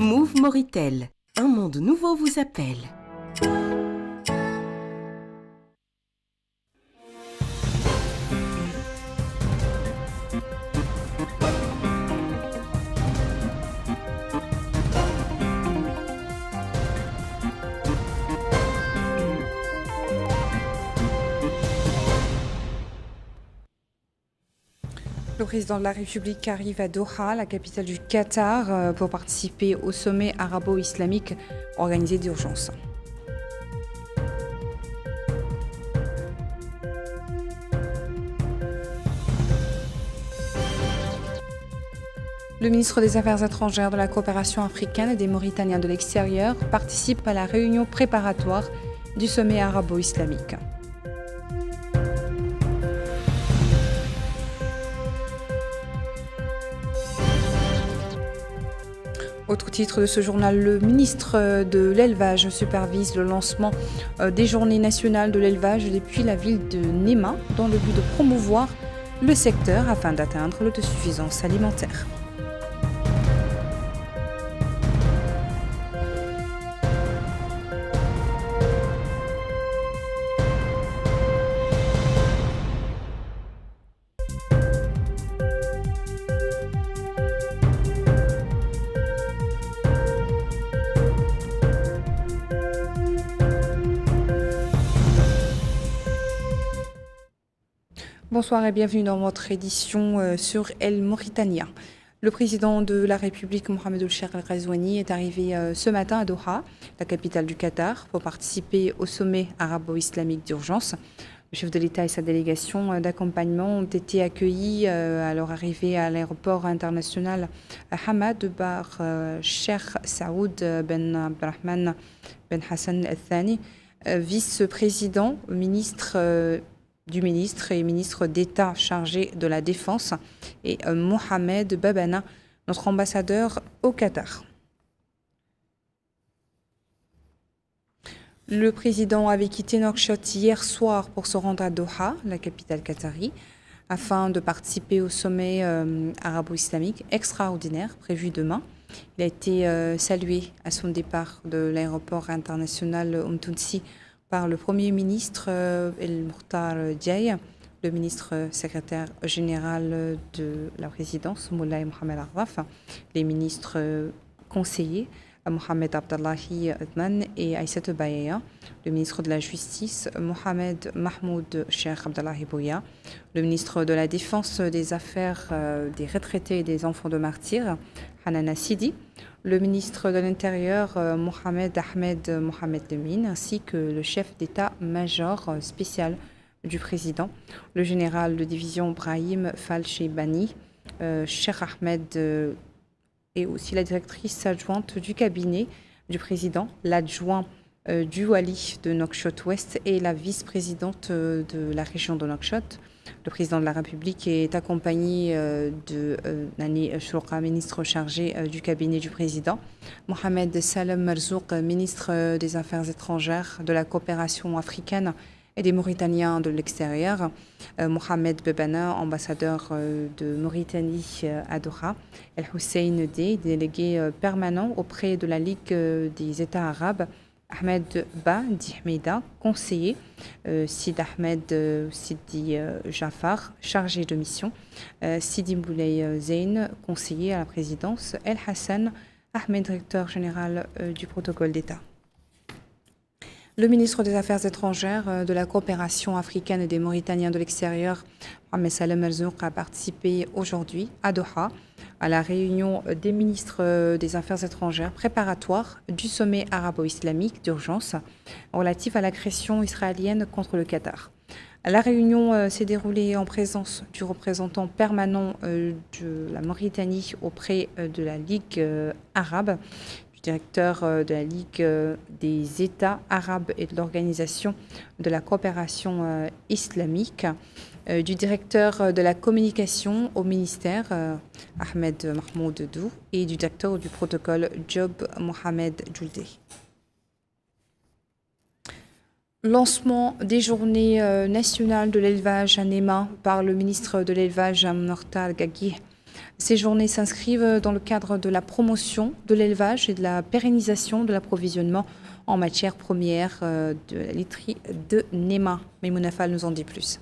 Move Moritel, un monde nouveau vous appelle. Le président de la République arrive à Doha, la capitale du Qatar, pour participer au sommet arabo-islamique organisé d'urgence. Le ministre des Affaires étrangères, de la coopération africaine et des Mauritaniens de l'extérieur participe à la réunion préparatoire du sommet arabo-islamique. Autre titre de ce journal, le ministre de l'élevage supervise le lancement des journées nationales de l'élevage depuis la ville de Néma dans le but de promouvoir le secteur afin d'atteindre l'autosuffisance alimentaire. Bonsoir et bienvenue dans votre édition sur El Mauritania. Le président de la République, Mohamed El-Cheikh Al-Ghazouani, est arrivé ce matin à Doha, la capitale du Qatar, pour participer au sommet arabo-islamique d'urgence. Le chef de l'État et sa délégation d'accompagnement ont été accueillis à leur arrivée à l'aéroport international Hamad par Cheikh Saoud Ben Abdelrahman Ben Hassan Al-Thani, vice-président, ministre et ministre d'État chargé de la Défense, et Mohamed Babana, notre ambassadeur au Qatar. Le président avait quitté Nouakchott hier soir pour se rendre à Doha, la capitale qatari, afin de participer au sommet arabo-islamique extraordinaire prévu demain. Il a été salué à son départ de l'aéroport international Tounsi par le Premier ministre El Mokhtar Diaye, le ministre secrétaire général de la présidence Moulay Mohamed Arraf, les ministres conseillers Mohamed Abdallahi Adnan et Aïssatou Bayeya, le ministre de la Justice Mohamed Mahmoud Cheikh Abdallahi Bouya, le ministre de la Défense, des Affaires des retraités et des enfants de martyrs Hanana Sidi, le ministre de l'Intérieur Mohamed Ahmed Mohamed Lemine, ainsi que le chef d'état-major spécial du président, le général de division Brahim Falcheibani, Cheikh Ahmed, et aussi la directrice adjointe du cabinet du président, l'adjoint du Wali de Nouakchott-Ouest et la vice-présidente de la région de Nouakchott. Le président de la République est accompagné de Nani Chouka, ministre chargé du cabinet du président, Mohamed Salem Marzouk, ministre des Affaires étrangères, de la coopération africaine et des Mauritaniens de l'extérieur, Mohamed Babana, ambassadeur de Mauritanie à Doha, El Hussein Dey, délégué permanent auprès de la Ligue des États arabes, Ahmed Ba Dihmeida, conseiller, Sid Ahmed Sidi Jafar, chargé de mission, Sidi Moulay Zeyn, conseiller à la présidence, El Hassan Ahmed, directeur général du protocole d'État. Le ministre des Affaires étrangères, de la coopération africaine et des Mauritaniens de l'extérieur, Mohamed Salem Marzouk, a participé aujourd'hui à Doha à la réunion des ministres des Affaires étrangères préparatoire du sommet arabo-islamique d'urgence relatif à l'agression israélienne contre le Qatar. La réunion s'est déroulée en présence du représentant permanent de la Mauritanie auprès de la Ligue arabe, directeur de la Ligue des États arabes et de l'Organisation de la coopération islamique, du directeur de la communication au ministère, Ahmed Mahmoud Dou, et du directeur du protocole, Job Mohamed Djouldé. Lancement des journées nationales de l'élevage à Néma par le ministre de l'élevage, Mokhtar Gagui, Ces journées s'inscrivent dans le cadre de la promotion de l'élevage et de la pérennisation de l'approvisionnement en matières premières de la laiterie de Nema. Maïmouna Fall nous en dit plus.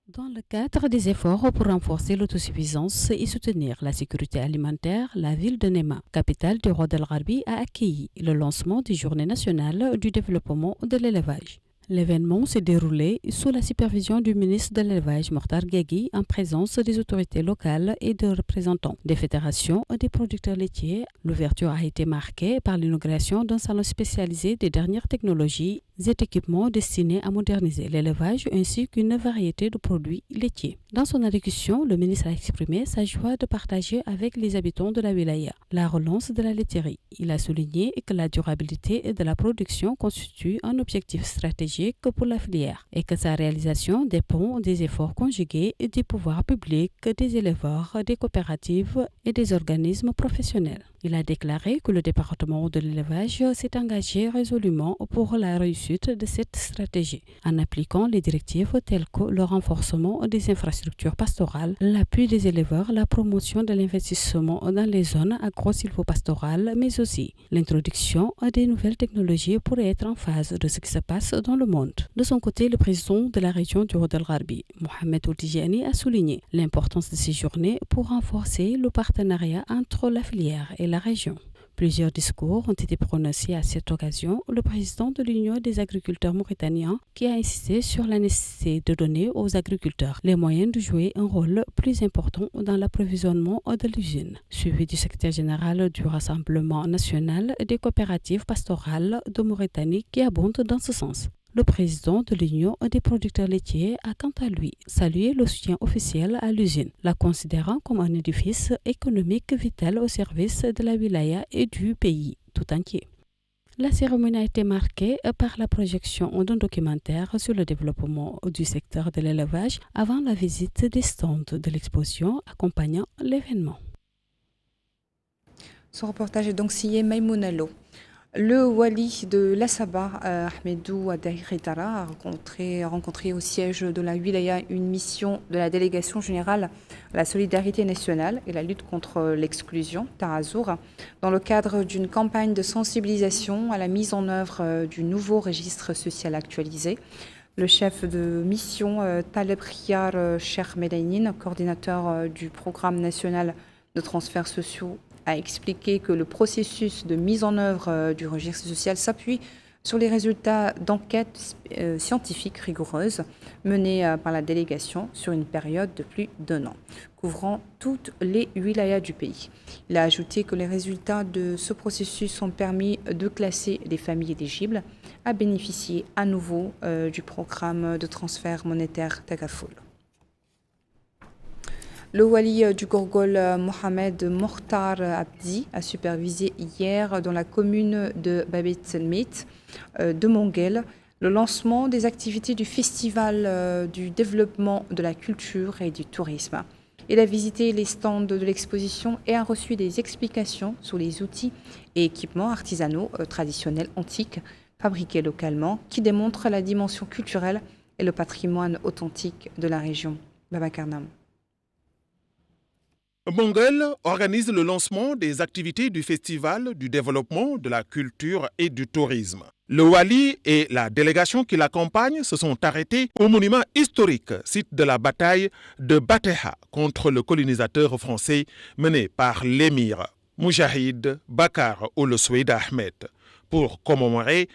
Dans le cadre des efforts pour renforcer l'autosuffisance et soutenir la sécurité alimentaire, la ville de Nema, capitale du Roi El Gharbi, a accueilli le lancement des Journées nationales du développement de l'élevage. L'événement s'est déroulé sous la supervision du ministre de l'Élevage, Mokhtar Ghegui, en présence des autorités locales et de représentants des fédérations et des producteurs laitiers. L'ouverture a été marquée par l'inauguration d'un salon spécialisé des dernières technologies et équipements destinés à moderniser l'élevage ainsi qu'une variété de produits laitiers. Dans son allocution, le ministre a exprimé sa joie de partager avec les habitants de la wilaya la relance de la laiterie. Il a souligné que la durabilité de la production constitue un objectif stratégique pour la filière et que sa réalisation dépend des efforts conjugués des pouvoirs publics, des éleveurs, des coopératives et des organismes professionnels. Il a déclaré que le département de l'élevage s'est engagé résolument pour la réussite de cette stratégie en appliquant les directives telles que le renforcement des infrastructures pastorales, l'appui des éleveurs, la promotion de l'investissement dans les zones agro-silvopastorales, mais aussi l'introduction des nouvelles technologies pour être en phase de ce qui se passe dans le monde. De son côté, le président de la région du Roi El Gharbi, Mohamed Ould-Tijani, a souligné l'importance de ces journées pour renforcer le partenariat entre la filière et la région. Plusieurs discours ont été prononcés à cette occasion. Le président de l'Union des agriculteurs mauritaniens qui a insisté sur la nécessité de donner aux agriculteurs les moyens de jouer un rôle plus important dans l'approvisionnement de l'usine, suivi du secrétaire général du Rassemblement national des coopératives pastorales de Mauritanie qui abonde dans ce sens. Le président de l'Union des producteurs laitiers a quant à lui salué le soutien officiel à l'usine, la considérant comme un édifice économique vital au service de la wilaya et du pays tout entier. La cérémonie a été marquée par la projection d'un documentaire sur le développement du secteur de l'élevage avant la visite des stands de l'exposition accompagnant l'événement. Ce reportage est donc signé Maïmouna Lo. Le wali de l'Assaba, Ahmedou Adahitara, a rencontré au siège de la wilaya une mission de la délégation générale à la solidarité nationale et la lutte contre l'exclusion, Tarazour, dans le cadre d'une campagne de sensibilisation à la mise en œuvre du nouveau registre social actualisé. Le chef de mission, Taleb Riyar Cheikh Medainin, coordinateur du programme national de transferts sociaux, a expliqué que le processus de mise en œuvre du registre social s'appuie sur les résultats d'enquêtes scientifiques rigoureuses menées par la délégation sur une période de plus d'1 an, couvrant toutes les wilayas du pays. Il a ajouté que les résultats de ce processus ont permis de classer les familles éligibles à bénéficier à nouveau du programme de transfert monétaire Tagafoul. Le wali du Gorgol, Mohamed Mokhtar Abdi, a supervisé hier dans la commune de Babet Selmit de Monguel le lancement des activités du Festival du développement de la culture et du tourisme. Il a visité les stands de l'exposition et a reçu des explications sur les outils et équipements artisanaux traditionnels antiques fabriqués localement qui démontrent la dimension culturelle et le patrimoine authentique de la région. Baba Karnam. Monguel organise le lancement des activités du Festival du développement de la culture et du tourisme. Le wali et la délégation qui l'accompagne se sont arrêtés au monument historique, site de la bataille de Bateha contre le colonisateur français mené par l'émir Moujahid Bakar Ould Souaïd Ahmed pour commémorer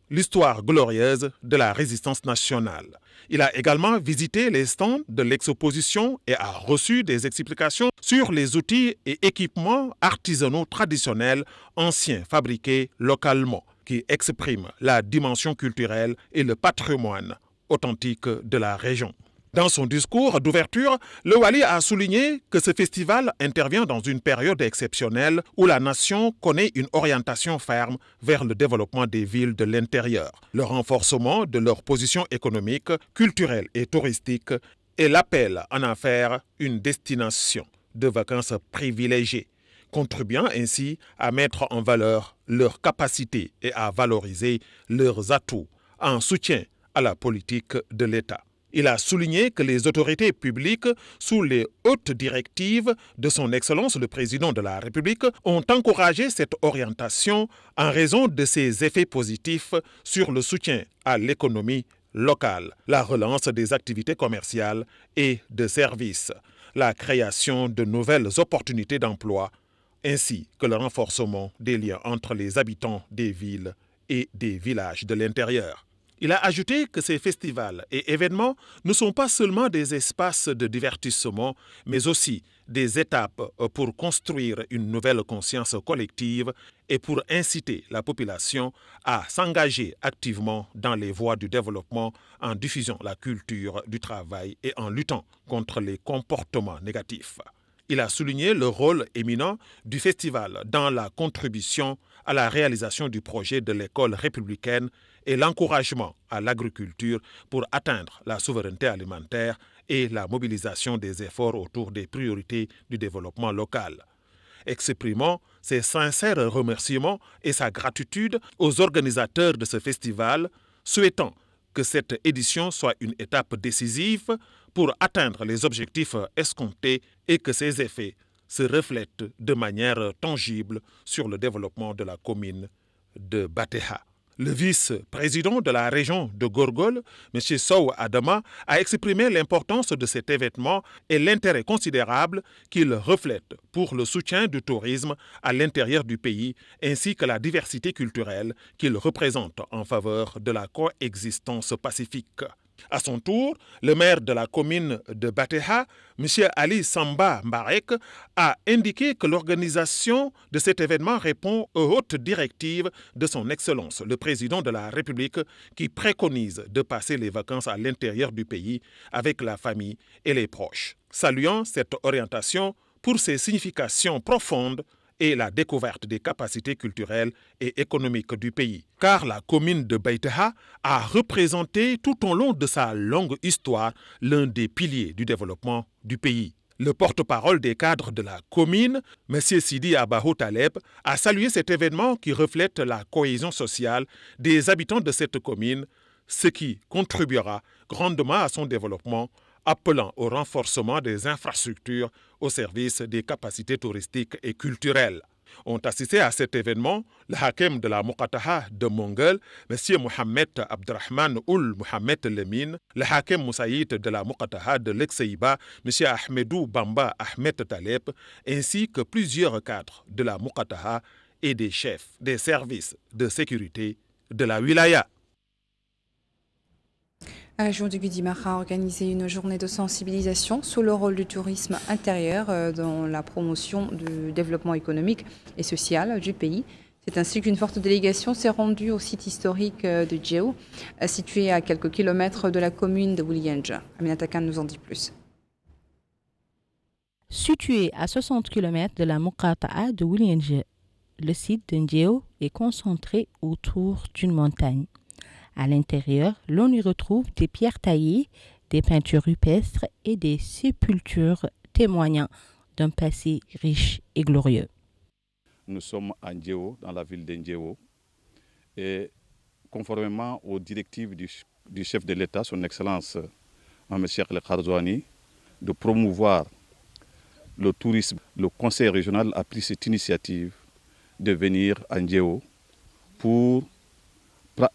l'histoire glorieuse de la résistance nationale. Il a également visité les stands de l'exposition et a reçu des explications sur les outils et équipements artisanaux traditionnels anciens fabriqués localement qui expriment la dimension culturelle et le patrimoine authentique de la région. Dans son discours d'ouverture, le wali a souligné que ce festival intervient dans une période exceptionnelle où la nation connaît une orientation ferme vers le développement des villes de l'intérieur, le renforcement de leur position économique, culturelle et touristique et l'appel à en faire une destination de vacances privilégiée, contribuant ainsi à mettre en valeur leurs capacités et à valoriser leurs atouts en soutien à la politique de l'État. Il a souligné que les autorités publiques, sous les hautes directives de son Excellence le Président de la République, ont encouragé cette orientation en raison de ses effets positifs sur le soutien à l'économie locale, la relance des activités commerciales et de services, la création de nouvelles opportunités d'emploi, ainsi que le renforcement des liens entre les habitants des villes et des villages de l'intérieur. Il a ajouté que ces festivals et événements ne sont pas seulement des espaces de divertissement, mais aussi des étapes pour construire une nouvelle conscience collective et pour inciter la population à s'engager activement dans les voies du développement en diffusant la culture du travail et en luttant contre les comportements négatifs. Il a souligné le rôle éminent du festival dans la contribution à la réalisation du projet de l'école républicaine et l'encouragement à l'agriculture pour atteindre la souveraineté alimentaire et la mobilisation des efforts autour des priorités du développement local. Exprimant ses sincères remerciements et sa gratitude aux organisateurs de ce festival, souhaitant que cette édition soit une étape décisive pour atteindre les objectifs escomptés et que ses effets se reflètent de manière tangible sur le développement de la commune de Bateha. Le vice-président de la région de Gorgol, M. Sow Adama, a exprimé l'importance de cet événement et l'intérêt considérable qu'il reflète pour le soutien du tourisme à l'intérieur du pays, ainsi que la diversité culturelle qu'il représente en faveur de la coexistence pacifique. À son tour, le maire de la commune de Bateha, M. Ali Samba Mbarek, a indiqué que l'organisation de cet événement répond aux hautes directives de son Excellence, le Président de la République, qui préconise de passer les vacances à l'intérieur du pays avec la famille et les proches. Saluant cette orientation pour ses significations profondes et la découverte des capacités culturelles et économiques du pays. Car la commune de Baiteha a représenté tout au long de sa longue histoire l'un des piliers du développement du pays. Le porte-parole des cadres de la commune, M. Sidi Abahou Taleb, a salué cet événement qui reflète la cohésion sociale des habitants de cette commune, ce qui contribuera grandement à son développement, appelant au renforcement des infrastructures au service des capacités touristiques et culturelles. Ont assisté à cet événement le hakem de la Mokataha de Mongol, M. Mohamed Abdrahman Oul Mohamed Lemine, le hakem Moussaïd de la Mokataha de l'Exeïba, M. Ahmedou Bamba Ahmed Taleb, ainsi que plusieurs cadres de la Mokataha et des chefs des services de sécurité de la wilaya. La région du Guidimara a organisé une journée de sensibilisation sur le rôle du tourisme intérieur dans la promotion du développement économique et social du pays. C'est ainsi qu'une forte délégation s'est rendue au site historique de Djéo, situé à quelques kilomètres de la commune de Wulienge. Aminata Khan nous en dit plus. Situé à 60 km de la Mokata'a de Wulienge, le site de Djéo est concentré autour d'une montagne. À l'intérieur, l'on y retrouve des pierres taillées, des peintures rupestres et des sépultures témoignant d'un passé riche et glorieux. Nous sommes à Ndjéo, dans la ville d'Ndjéo, et conformément aux directives du chef de l'État, son Excellence M. Cheikh El Khardouani, de promouvoir le tourisme, le Conseil régional a pris cette initiative de venir à Ndjéo pour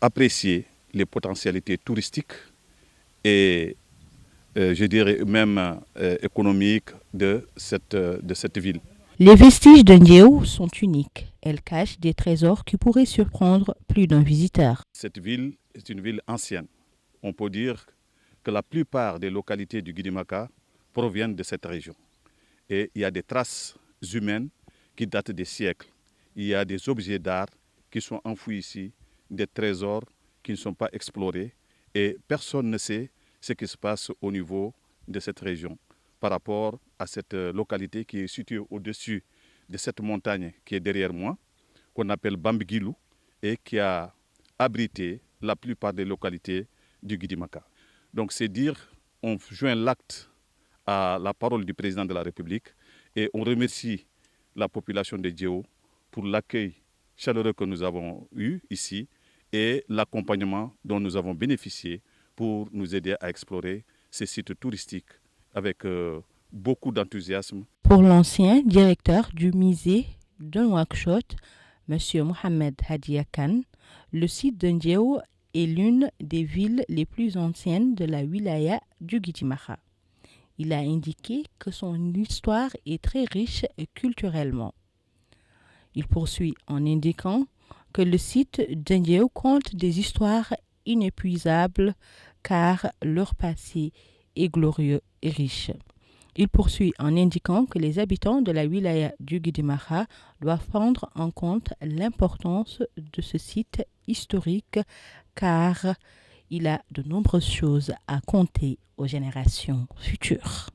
apprécier les potentialités touristiques et je dirais même économiques de cette ville. Les vestiges de Ndjéo sont uniques. Elles cachent des trésors qui pourraient surprendre plus d'un visiteur. Cette ville est une ville ancienne. On peut dire que la plupart des localités du Guidimaka proviennent de cette région. Et il y a des traces humaines qui datent des siècles. Il y a des objets d'art qui sont enfouis ici, des trésors qui ne sont pas explorés et personne ne sait ce qui se passe au niveau de cette région par rapport à cette localité qui est située au-dessus de cette montagne qui est derrière moi, qu'on appelle Bambigilou et qui a abrité la plupart des localités du Guidimaka. Donc c'est dire, on joint l'acte à la parole du président de la République et on remercie la population de Djéo pour l'accueil chaleureux que nous avons eu ici et l'accompagnement dont nous avons bénéficié pour nous aider à explorer ces sites touristiques avec beaucoup d'enthousiasme. Pour l'ancien directeur du musée de Nouakchott, M. Mohamed Hadia Khan, le site de Ndiéo est l'une des villes les plus anciennes de la wilaya du Guidimaha. Il a indiqué que son histoire est très riche culturellement. Il poursuit en indiquant que le site d'Ndiéo compte des histoires inépuisables car leur passé est glorieux et riche. Il poursuit en indiquant que les habitants de la wilaya du Guidimaha doivent prendre en compte l'importance de ce site historique car il a de nombreuses choses à compter aux générations futures.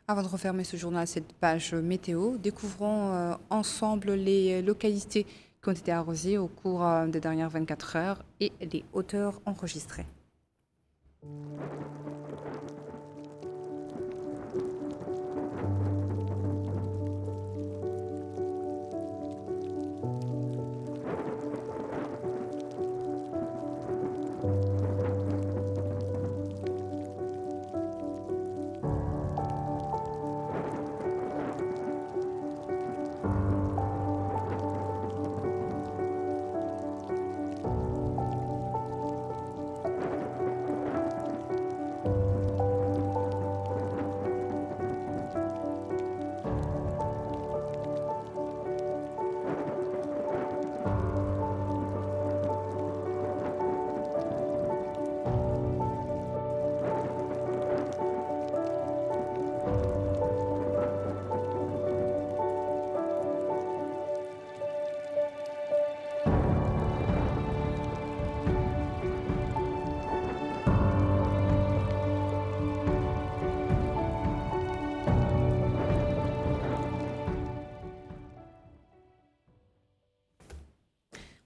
Avant de refermer ce journal, cette page météo, découvrons ensemble les localités qui ont été arrosées au cours des dernières 24 heures et les hauteurs enregistrées.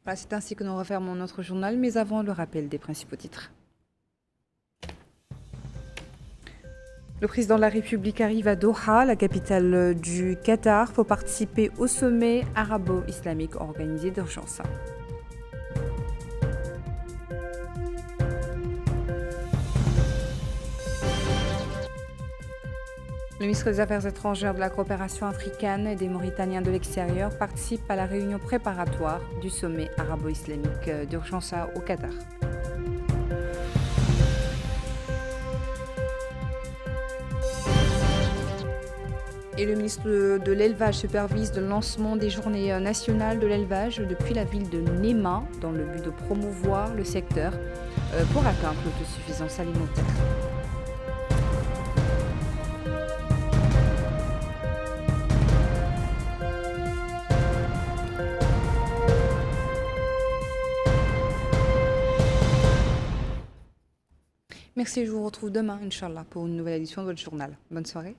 Voilà, c'est ainsi que nous refermons notre journal, mais avant le rappel des principaux titres. Le président de la République arrive à Doha, la capitale du Qatar, pour participer au sommet arabo-islamique organisé d'urgence. Le ministre des Affaires étrangères, de la coopération africaine et des Mauritaniens de l'extérieur participe à la réunion préparatoire du sommet arabo-islamique d'urgence au Qatar. Et le ministre de l'élevage supervise le lancement des journées nationales de l'élevage depuis la ville de Néma dans le but de promouvoir le secteur pour atteindre l'autosuffisance alimentaire. Merci, je vous retrouve demain, Inch'Allah, pour une nouvelle édition de votre journal. Bonne soirée.